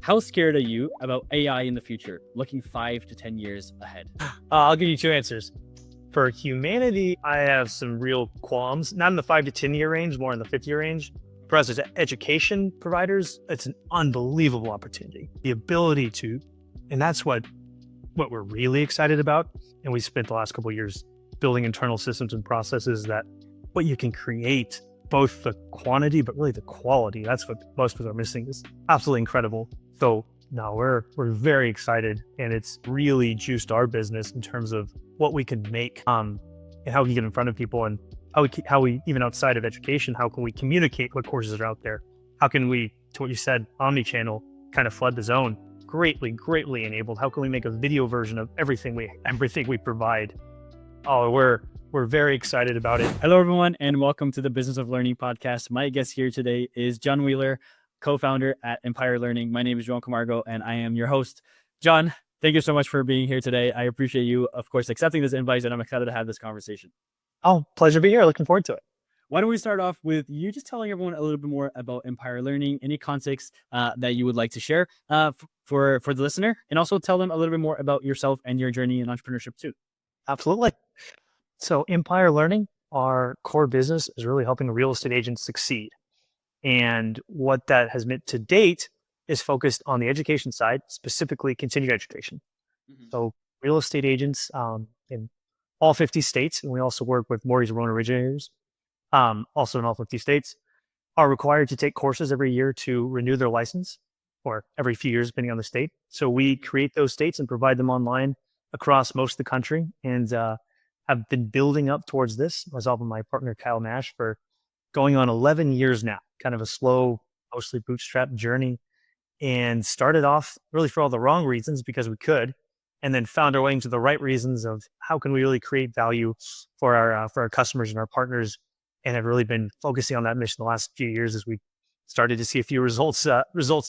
How scared are you about AI in the future, looking 5 to 10 years ahead? I'll give you two answers. For humanity, I have some real qualms, not in the 5 to 10 year range, more in the 50-year range. For us as education providers, it's an unbelievable opportunity. The ability to, and that's what we're really excited about. And we spent the last couple of years building internal systems and processes that what you can create, both the quantity, but really the quality. That's what most of us are missing is absolutely incredible. So no, we're very excited, and it's really juiced our business in terms of what we can make, and how we can get in front of people, and how we even outside of education, how can we communicate what courses are out there? How can we, to what you said, omni-channel, kind of flood the zone? Greatly enabled. How can we make a video version of everything we provide? Oh, we're very excited about it. Hello, everyone, and welcome to the Business of Learning podcast. My guest here today is John Wheeler, co-founder at Empire Learning. My name is Joao Camargo, and I am your host. John, thank you so much for being here today. I appreciate you, of course, accepting this invite, and I'm excited to have this conversation. Oh, pleasure to be here. Looking forward to it. Why don't we start off with you just telling everyone a little bit more about Empire Learning, any context that you would like to share for the listener, and also tell them a little bit more about yourself and your journey in entrepreneurship too. Absolutely. So Empire Learning, our core business is really helping real estate agents succeed. And what that has meant to date is focused on the education side, specifically continuing education. So real estate agents in all 50 states, and we also work with mortgage loan originators, also in all 50 states, are required to take courses every year to renew their license, or every few years, depending on the state. So we create those states and provide them online across most of the country, and have been building up towards this, myself and my partner, Kyle Nash, for going on 11 years now, kind of a slow, mostly bootstrap journey, and started off really for all the wrong reasons because we could, and then found our way into the right reasons of how can we really create value for our customers and our partners, and have really been focusing on that mission the last few years as we started to see a few results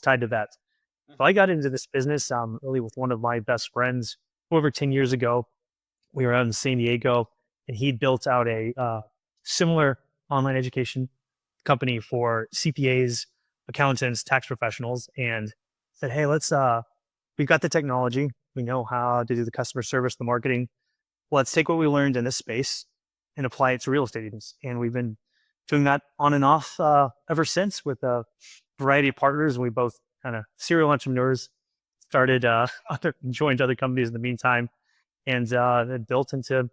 tied to that. So I got into this business really with one of my best friends over 10 years ago. We were out in San Diego, and he built out a similar online education company for CPAs, accountants, tax professionals, and said, hey, we've got the technology. We know how to do the customer service, the marketing. Let's take what we learned in this space and apply it to real estate agents. And we've been doing that on and off ever since with a variety of partners. We both kind of serial entrepreneurs, started joined other companies in the meantime, and it built into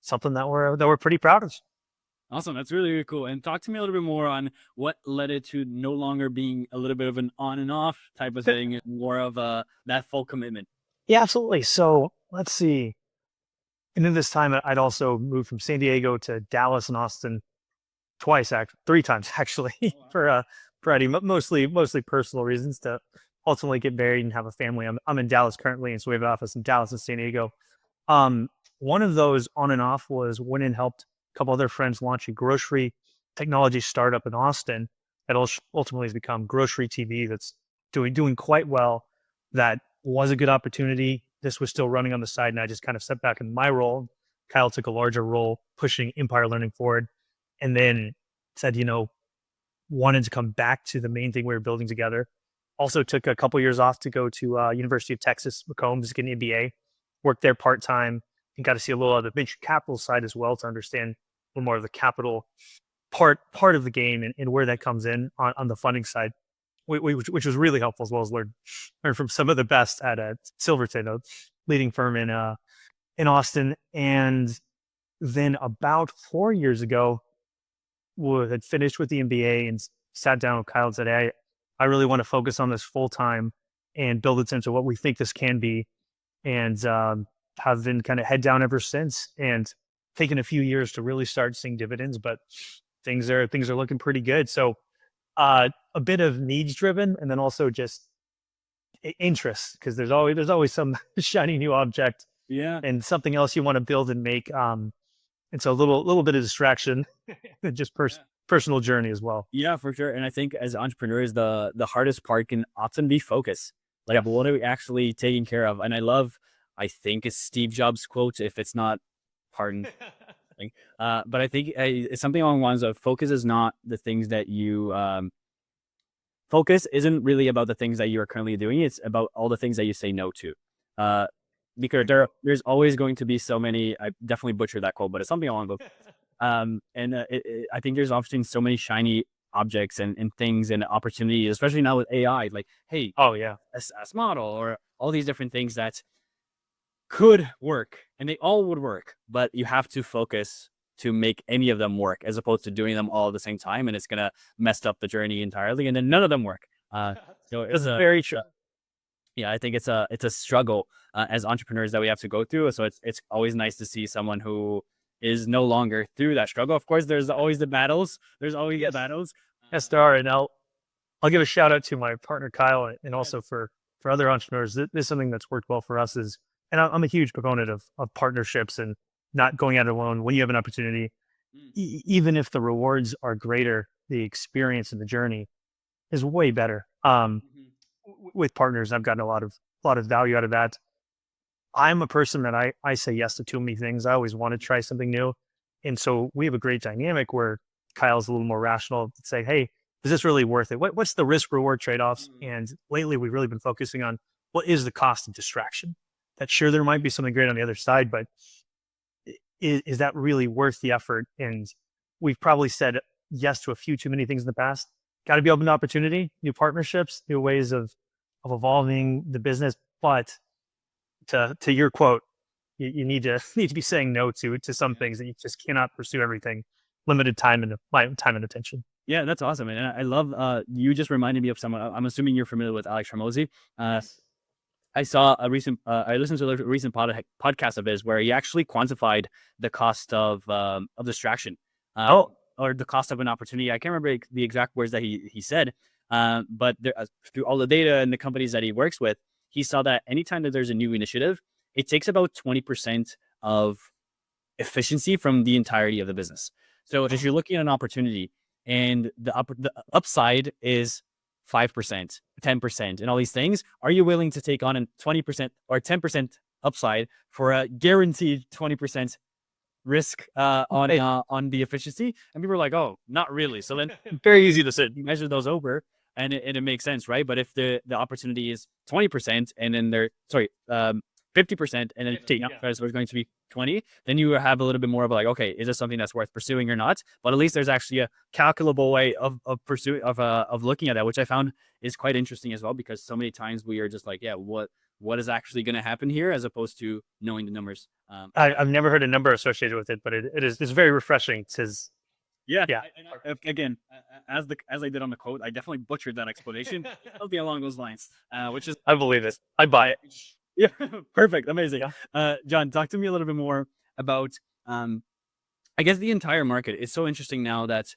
something that we're pretty proud of. Awesome. That's really, really cool. And talk to me a little bit more on what led it to no longer being a little bit of an on and off type of thing, more of that full commitment. Yeah, absolutely. So let's see. And in this time, I'd also moved from San Diego to Dallas and Austin twice, three times actually, for variety, mostly personal reasons, to ultimately get married and have a family. I'm in Dallas currently, and so we have an office in Dallas and San Diego. One of those on and off was went and helped a couple other friends launch a grocery technology startup in Austin that ultimately has become Grocery TV. That's doing quite well. That was a good opportunity. This was still running on the side, and I just kind of stepped back in my role. Kyle took a larger role pushing Empire Learning forward, and then said, wanted to come back to the main thing we were building together. Also took a couple years off to go to University of Texas, McComb, to get an MBA, worked there part-time, and got to see a little of the venture capital side as well to understand a little more of the capital part of the game, and where that comes in on the funding side, which was really helpful, as well as learn from some of the best at Silverton, a leading firm in Austin. And then about 4 years ago, had finished with the MBA and sat down with Kyle and said, hey, I really want to focus on this full time and build it into what we think this can be. And have been kind of head down ever since, and taken a few years to really start seeing dividends, but things are looking pretty good. So a bit of needs driven, and then also just interest, because there's always some shiny new object, and something else you want to build and make. And so a little bit of distraction, and just personal journey as well. Yeah, for sure. And I think as entrepreneurs, the hardest part can often be focus. Like, what are we actually taking care of? And I think it's Steve Jobs' quote, if it's not, pardon. But I think it's something along the lines of focus is not the things that you focus isn't really about the things that you are currently doing. It's about all the things that you say no to. Uh, because there's always going to be so many. I definitely butchered that quote, but it's something along those. I think there's often so many shiny objects and things and opportunities, especially now with AI. Like, hey, Oh yeah. a model or all these different things that could work, and they all would work, but you have to focus to make any of them work, as opposed to doing them all at the same time, and it's gonna mess up the journey entirely, and then none of them work. So That's it's very true. yeah, I think it's a struggle as entrepreneurs that we have to go through. So it's always nice to see someone who is no longer through that struggle. Of course, there's always the battles. There's always the battles. Yes, there are. And I'll give a shout out to my partner Kyle, and also for other entrepreneurs. This is something that's worked well for us. Is and I'm a huge proponent of partnerships and not going at it alone when you have an opportunity. Mm. Even if the rewards are greater, the experience and the journey is way better. Mhm. With partners, I've gotten a lot of value out of that. I'm a person that I say yes to too many things. I always want to try something new. And so we have a great dynamic where Kyle's a little more rational to say, hey, is this really worth it? What's the risk reward trade offs? Mhm. And lately, we've really been focusing on what is the cost of distraction. That sure, there might be something great on the other side, but is that really worth the effort? And we've probably said yes to a few too many things in the past. Got to be open to opportunity, new partnerships, new ways of evolving the business. But to your quote, you need to be saying no to some Yeah. things that you just cannot pursue everything. Limited time and attention. Yeah, that's awesome, and I love. You just reminded me of someone. I'm assuming you're familiar with Alex Ramosi. Uh, Yes. I saw a recent. I listened to a recent podcast of his where he actually quantified the cost of distraction, uh, Oh, or the cost of an opportunity. I can't remember the exact words that he said, but through all the data and the companies that he works with, he saw that anytime that there's a new initiative, it takes about 20% of efficiency from the entirety of the business. So if you're looking at an opportunity and the upside is 5%, 10%, and all these things, are you willing to take on a 20% or 10% upside for a guaranteed 20% risk on the efficiency? And people are like, oh, not really. So then very easy to say. you measure those over, and it makes sense, right? But if the opportunity is 20% and then they're 50%, and then 50, the yeah. upside is going to be 20, then you have a little bit more of like, okay, is this something that's worth pursuing or not? But at least there's actually a calculable way of pursuing of looking at that, which I found is quite interesting as well, because so many times we are just like, yeah, what is actually going to happen here, as opposed to knowing the numbers. I've never heard a number associated with it, but it's very refreshing. It says, Yeah, yeah. again, as I did on the quote, I definitely butchered that explanation. Something along those lines, which is I believe it. I buy it. yeah, perfect, amazing. Yeah. John, talk to me a little bit more about um, I guess the entire market. It's so interesting now that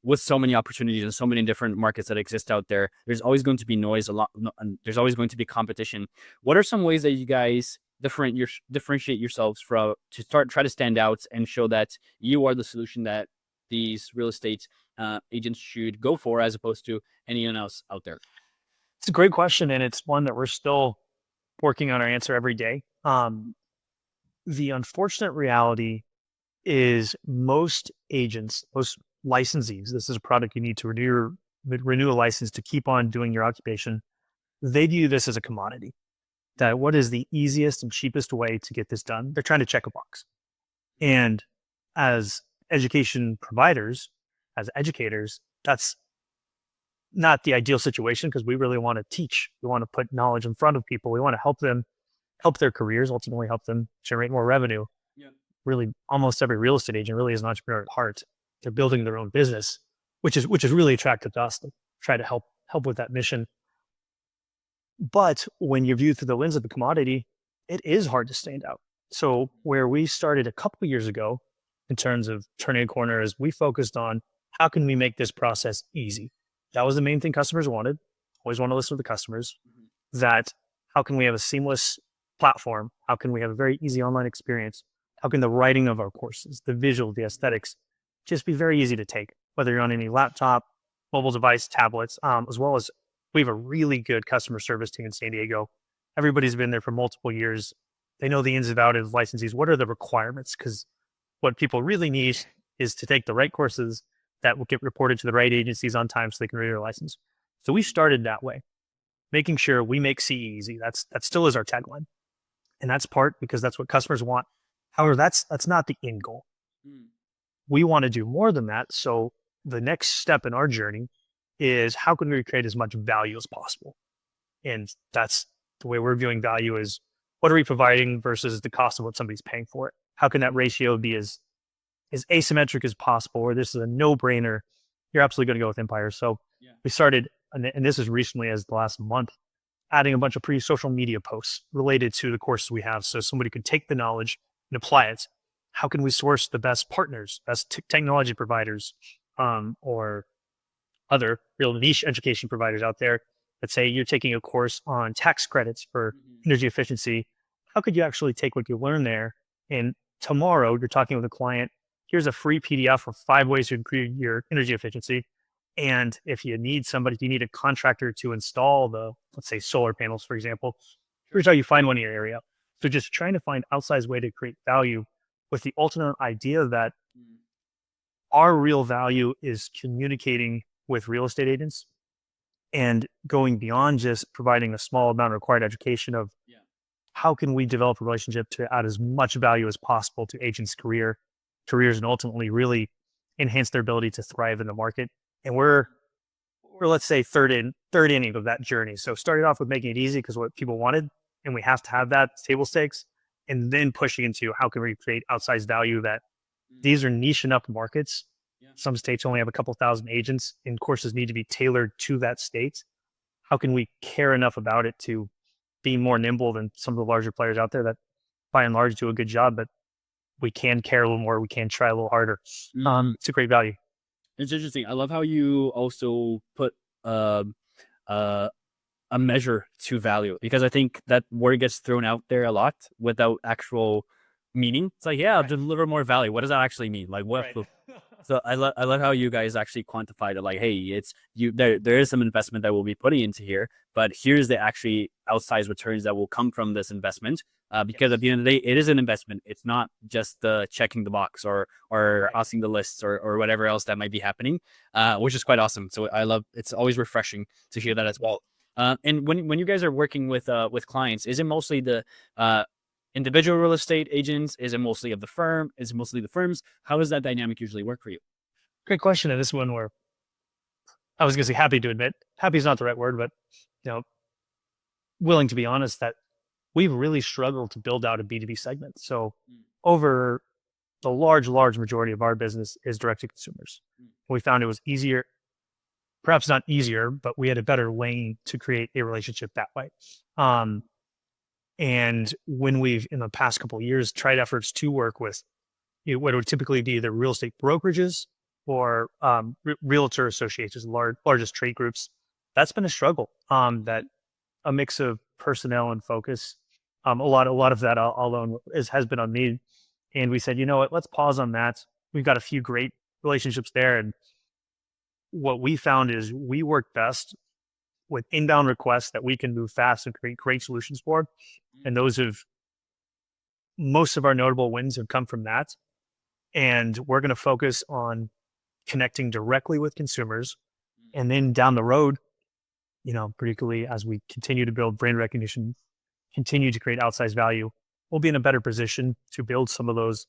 with so many opportunities and so many different markets that exist out there, there's always going to be noise a lot, and there's always going to be competition. What are some ways that you guys differentiate yourselves from to try to stand out and show that you are the solution that these real estate agents should go for, as opposed to anyone else out there? It's a great question, and it's one that we're still working on our answer every day. The unfortunate reality is most agents, most licensees, this is a product you need to renew a license to keep on doing your occupation. They view this as a commodity. That what is the easiest and cheapest way to get this done? They're trying to check a box. And as education providers, as educators, that's not the ideal situation because we really want to teach. We want to put knowledge in front of people. We want to help them help their careers, ultimately help them generate more revenue. Yeah. Really, almost every real estate agent really is an entrepreneur at heart. They're building their own business, which is really attractive to us to try to help with that mission. But when you're viewed through the lens of the commodity, it is hard to stand out. So where we started a couple of years ago in terms of turning a corner is we focused on how can we make this process easy. That was the main thing customers wanted. Always want to listen to the customers. Mhm. That how can we have a seamless platform? How can we have a very easy online experience? How can the writing of our courses, the visual, the aesthetics, just be very easy to take, whether you're on any laptop, mobile device, tablets, as well as we have a really good customer service team in San Diego. Everybody's been there for multiple years. They know the ins and outs of licensees. What are the requirements? Because what people really need is to take the right courses that will get reported to the right agencies on time so they can renew their license. So we started that way, making sure we make CE easy. That still is our tagline, and that's part because that's what customers want. However, that's not the end goal. Mm. We want to do more than that. So the next step in our journey is how can we create as much value as possible? And that's the way we're viewing value is what are we providing versus the cost of what somebody's paying for it? How can that ratio be as asymmetric as possible, where this is a no-brainer? You're absolutely going to go with Empire. So Yeah. we started, and this is recently as the last month, adding a bunch of social media posts related to the courses we have. So somebody could take the knowledge and apply it. How can we source the best partners, best technology providers, or other real niche education providers out there that say you're taking a course on tax credits for Mm-hmm. energy efficiency? How could you actually take what you learn there and tomorrow you're talking with a client? Here's a free PDF of 5 ways to improve your energy efficiency. And if you need somebody, if you need a contractor to install the, let's say, solar panels, for example, Sure. here's how you find one in your area. So just trying to find outsized way to create value with the ultimate idea that Mm. our real value is communicating with real estate agents and going beyond just providing a small amount of required education of Yeah. how can we develop a relationship to add as much value as possible to agents' careers and ultimately really enhance their ability to thrive in the market. And we're let's say third inning of that journey. So started off with making it easy because what people wanted, and we have to have that table stakes, and then pushing into how can we create outsized value that Mm. these are niche enough markets. Yeah. Some states only have a couple thousand agents, and courses need to be tailored to that state. How can we care enough about it to be more nimble than some of the larger players out there that, by and large, do a good job, but we can care a little more. We can try a little harder. Mm. It's a great value. It's interesting. I love how you also put um uh, a measure to value, because I think that word gets thrown out there a lot without actual meaning. It's like, yeah, I'll Right. deliver more value. What does that actually mean? Like, what? Right. So I love how you guys actually quantified it. Like, hey, it's you. There is some investment that we'll be putting into here, but here's the actually outsized returns that will come from this investment. Because at Yes. the end of the day, it is an investment. It's not just checking the box or Right. asking the lists or whatever else that might be happening, which is quite awesome. So I love. It's always refreshing to hear that as well. And when you guys are working with clients, is it mostly the uh, individual real estate agents? Is it mostly of the firm? Is it mostly the firms? How does that dynamic usually work for you? Great question. And this one where I was going to say happy to admit, happy is not the right word, but you know, willing to be honest that we've really struggled to build out a B2B segment. So Mm. over the large majority of our business is direct to consumers. Mm. We found it was easier, perhaps not easier, but we had a better lane to create a relationship that way. Um, and when we've in the past couple of years tried efforts to work with what would typically be the real estate brokerages or realtor associations, largest trade groups, that's been a struggle. That a mix of personnel and focus. A lot of that alone has been on me. And we said, you know what, let's pause on that. We've got a few great relationships there. And what we found is we work best with inbound requests that we can move fast and create great solutions for. Mm. And those have most of our notable wins have come from that. And we're going to focus on connecting directly with consumers. Mm. And then down the road, particularly as we continue to build brand recognition, continue to create outsized value, we'll be in a better position to build some of those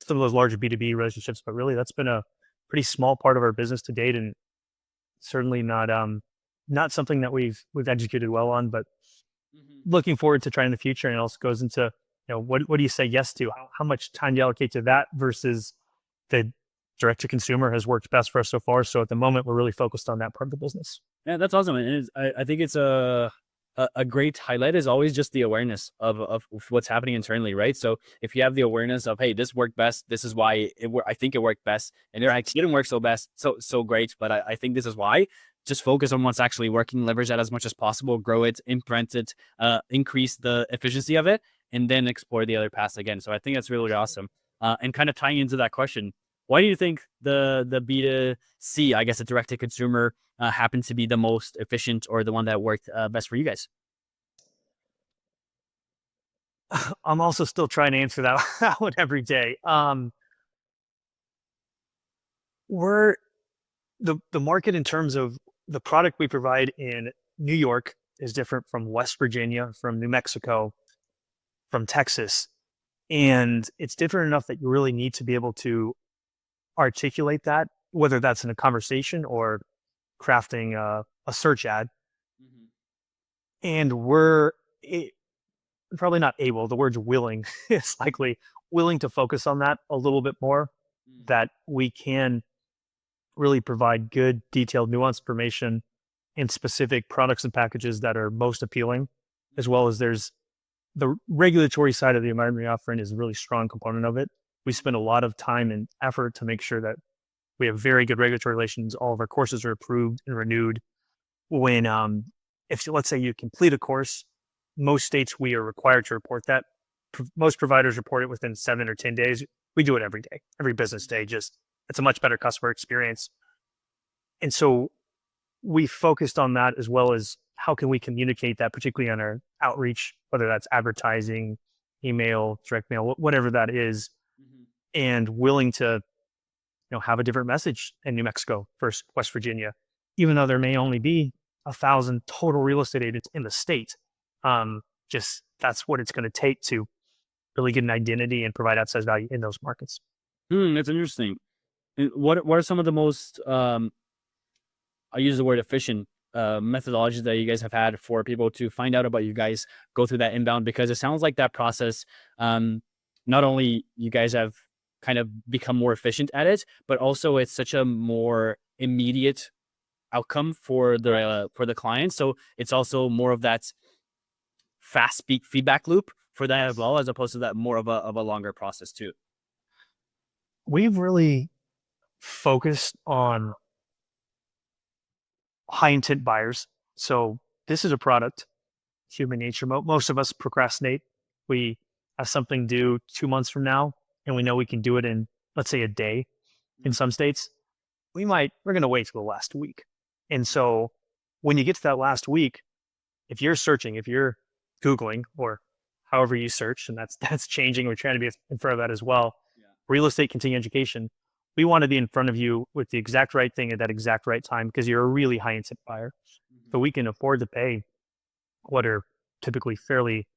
larger B2B relationships. But really that's been a pretty small part of our business to date and certainly not something that we've executed well on, but Mhm. looking forward to trying in the future. And it also goes into, what do you say yes to? How much time do you allocate to that versus the direct to consumer has worked best for us so far. So at the moment, we're really focused on that part of the business. Yeah, that's awesome. And I think it's a great highlight is always just the awareness of what's happening internally, right? So if you have the awareness of, hey, this worked best, this is why I think it worked best, and it actually didn't work so best, so great, but I think this is why. Just focus on what's actually working, leverage that as much as possible, grow it, imprint it, increase the efficiency of it, and then explore the other paths again. So I think that's really Absolutely. awesome. And kind of tying into that question, why do you think the B2C, I guess, the direct to consumer, happened to be the most efficient or the one that worked best for you guys? I'm also still trying to answer that, that one every day. We're the market in terms of the product we provide in New York is different from West Virginia, from New Mexico, from Texas. And it's different enough that you really need to be able to articulate that, whether that's in a conversation or crafting a search ad. Mm-hmm. And probably not able, the word's willing, it's likely willing to focus on that a little bit more, that we can really provide good, detailed, nuanced information in specific products and packages that are most appealing, as well as there's the regulatory side of the environment offering is a really strong component of it. We spend a lot of time and effort to make sure that we have very good regulatory relations. All of our courses are approved and renewed. When, if let's say you complete a course, most states we are required to report that. Most providers report it within 7 or 10 days. We do it every day, every business day. Just it's a much better customer experience. And so we focused on that as well as how can we communicate that, particularly on our outreach, whether that's advertising, email, direct mail, whatever that is, and willing to have a different message in New Mexico versus West Virginia, even though there may only be 1,000 total real estate agents in the state. Just that's what it's going to take to really get an identity and provide outsized value in those markets. That's interesting. And what are some of the most I use the word efficient methodologies that you guys have had for people to find out about you guys, go through that inbound? Because it sounds like that process, not only you guys have kind of become more efficient at it, but also it's such a more immediate outcome for the client. So it's also more of that fast feedback loop for that as well, as opposed to that more of a longer process too. We've really focused on high intent buyers. So this is a product, human nature. Most of us procrastinate. We have something due 2 months from now, and we know we can do it in, let's say, a day. In some states, we're going to wait till the last week. And so when you get to that last week, if you're searching, if you're Googling or however you search, and that's changing, we're trying to be in front of that as well. Yeah. Real estate continuing education. We want to be in front of you with the exact right thing at that exact right time because you're a really high intent buyer. So we can afford to pay what are typically fairly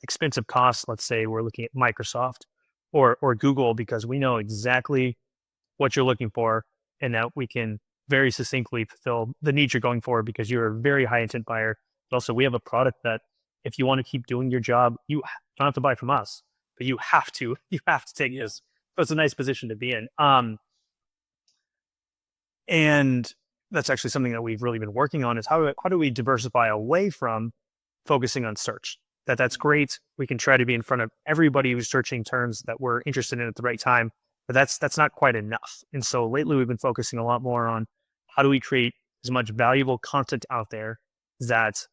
expensive costs. Let's say we're looking at Microsoft or Google because we know exactly what you're looking for and that we can very succinctly fulfill the needs you're going for because you're a very high intent buyer. But also we have a product that if you want to keep doing your job, you don't have to buy from us, but you have to take this. So it's a nice position to be in. And that's actually something that we've really been working on is how do we diversify away from focusing on search? That's great. We can try to be in front of everybody who's searching terms that we're interested in at the right time, but that's not quite enough. And so lately we've been focusing a lot more on how do we create as much valuable content out there that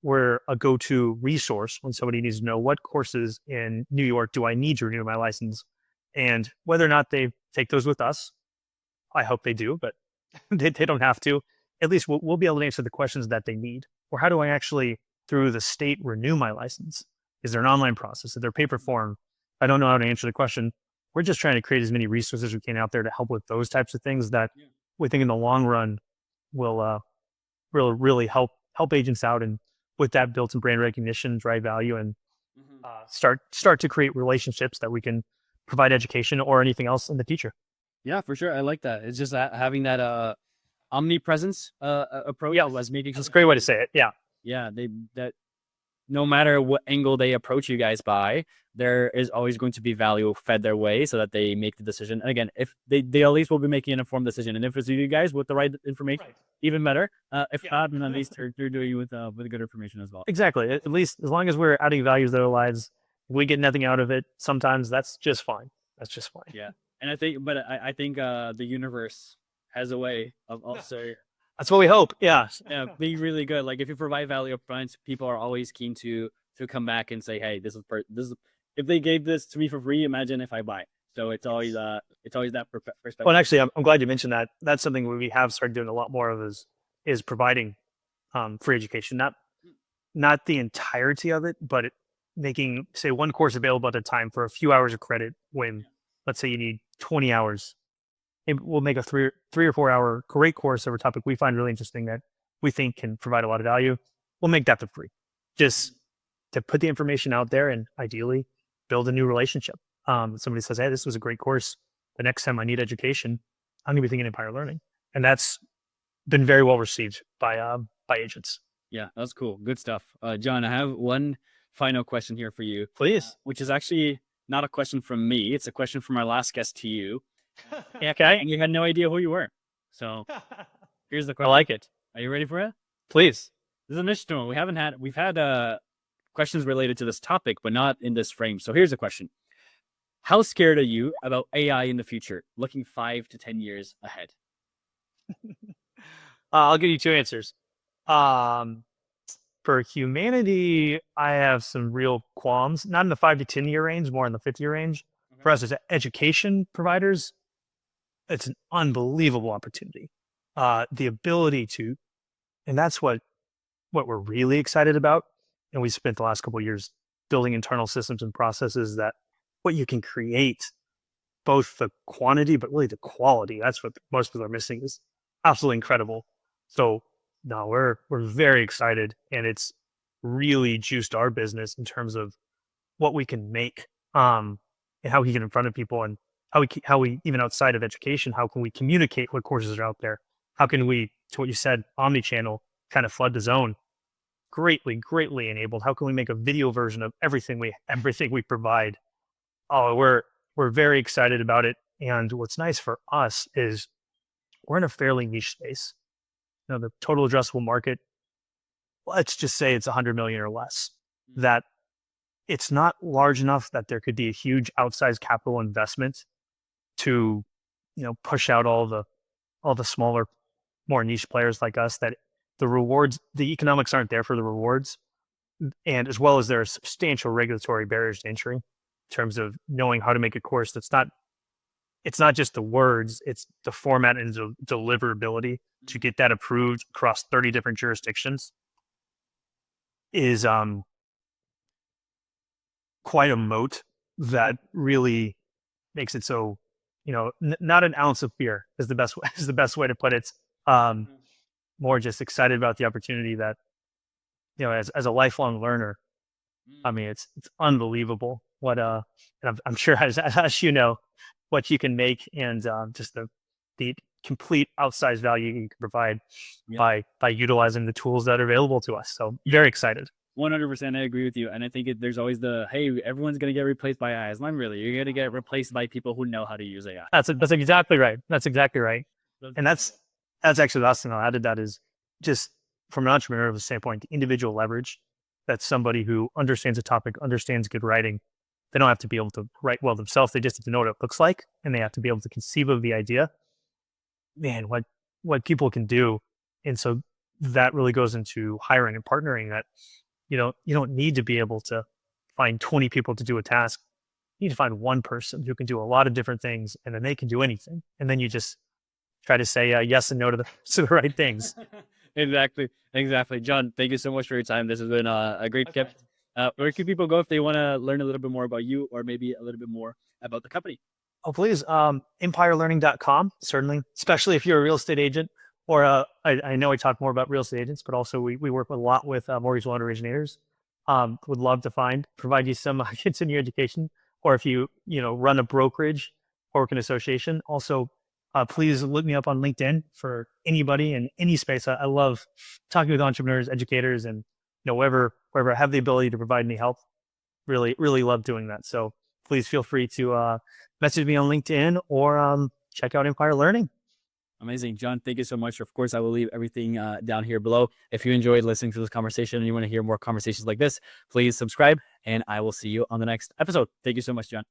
we're a go-to resource when somebody needs to know what courses in New York do I need to renew my license, and whether or not they take those with us. I hope they do, but they don't have to. At least we'll be able to answer the questions that they need. Or how do I actually, through the state, renew my license? Is there an online process? Is there paper form? I don't know how to answer the question. We're just trying to create as many resources as we can out there to help with those types of things that we think in the long run will really help agents out, and with that built in brand recognition, drive value, and start to create relationships that we can provide education or anything else in the future. Yeah, for sure. I like that. It's just that having that omnipresence approach. Yeah, was making. That's a great way to say it. Yeah. Yeah, that no matter what angle they approach you guys by, there is always going to be value fed their way so that they make the decision. And again, if they at least will be making an informed decision. And if it's you guys with the right information, even better. If not, then at least they're doing you with good information as well. Exactly. At least as long as we're adding value to their lives, if we get nothing out of it, sometimes that's just fine. That's just fine. Yeah. And I think the universe has a way of also. That's what we hope. Yeah. Yeah, being really good. Like if you provide value up front, people are always keen to come back and say, "Hey, this is if they gave this to me for free, imagine if I buy." So it's always that perspective. Well, and actually, I'm glad you mentioned that. That's something we have started doing a lot more of is providing free education. Not the entirety of it, but making say one course available at a time for a few hours of credit. When let's say you need 20 hours. We'll make a 3 or 4 hour great course of a topic we find really interesting that we think can provide a lot of value, we'll make that for free. Just to put the information out there and ideally build a new relationship. Somebody says, "Hey, this was a great course. The next time I need education, I'm gonna be thinking Empire Learning," and that's been very well received by agents. Yeah, that's cool. Good stuff. John, I have one final question here for you, Please. which is actually not a question from me. It's a question from our last guest to you. Okay. And you had no idea who you were. So here's the I question. like it. Are you ready for it? Please. This is an interesting one. We've had questions related to this topic, but not in this frame. So here's the question. How scared are you about AI in the future, looking 5 to 10 years ahead? I'll give you two answers. For humanity, I have some real qualms, not in the 5 to 10 year range, more in the 50-year range. For us as education providers, it's an unbelievable opportunity. The ability to, and that's what we're really excited about. And we spent the last couple of years building internal systems and processes that what you can create, both the quantity, but really the quality. That's what most people are missing is absolutely incredible. So no, we're very excited, and it's really juiced our business in terms of what we can make, and how we get in front of people, and how we even outside of education, how can we communicate what courses are out there? How can we, to what you said, omni-channel, kind of flood the zone? Greatly enabled. How can we make a video version of everything we provide? Oh, we're very excited about it. And what's nice for us is we're in a fairly niche space. You know, the total addressable market, let's just say it's 100 million or less. That it's not large enough that there could be a huge outsized capital investment to, push out all the smaller, more niche players like us. That the economics aren't there for the rewards, and as well as there are substantial regulatory barriers to entry in terms of knowing how to make a course that's not. It's not just the words; it's the format and the deliverability to get that approved across 30 different jurisdictions is quite a moat that really makes it so, not an ounce of fear is the best way, is the best way to put it. More just excited about the opportunity that, as a lifelong learner, I mean, it's unbelievable what and I'm sure as you know, what you can make, and just the complete outsized value you can provide by utilizing the tools that are available to us. So very excited. 100%, I agree with you. And I think there's always hey, everyone's going to get replaced by AI. Not really. You're going to get replaced by people who know how to use AI. That's exactly right. That's exactly right. And that's actually the last thing I'll add to that is just from an entrepreneurial standpoint, the individual leverage. That's somebody who understands a topic, understands good writing. They don't have to be able to write well themselves. They just have to know what it looks like, and they have to be able to conceive of the idea. Man, what people can do. And so that really goes into hiring and partnering. That you don't need to be able to find 20 people to do a task. You need to find one person who can do a lot of different things, and then they can do anything. And then you just try to say yes and no to the right things. Exactly. John, thank you so much for your time. This has been a great gift. Where can people go if they want to learn a little bit more about you, or maybe a little bit more about the company? Oh, please. EmpireLearning.com, certainly, especially if you're a real estate agent. Or I know we talk more about real estate agents, but also we work a lot with mortgage loan originators. Would love to provide you some continuing education, or if you run a brokerage or work an association. Also, please look me up on LinkedIn for anybody in any space. I love talking with entrepreneurs, educators, and wherever I have the ability to provide any help. Really love doing that. So please feel free to message me on LinkedIn or check out Empire Learning. Amazing. John, thank you so much. Of course, I will leave everything down here below. If you enjoyed listening to this conversation and you want to hear more conversations like this, please subscribe, and I will see you on the next episode. Thank you so much, John.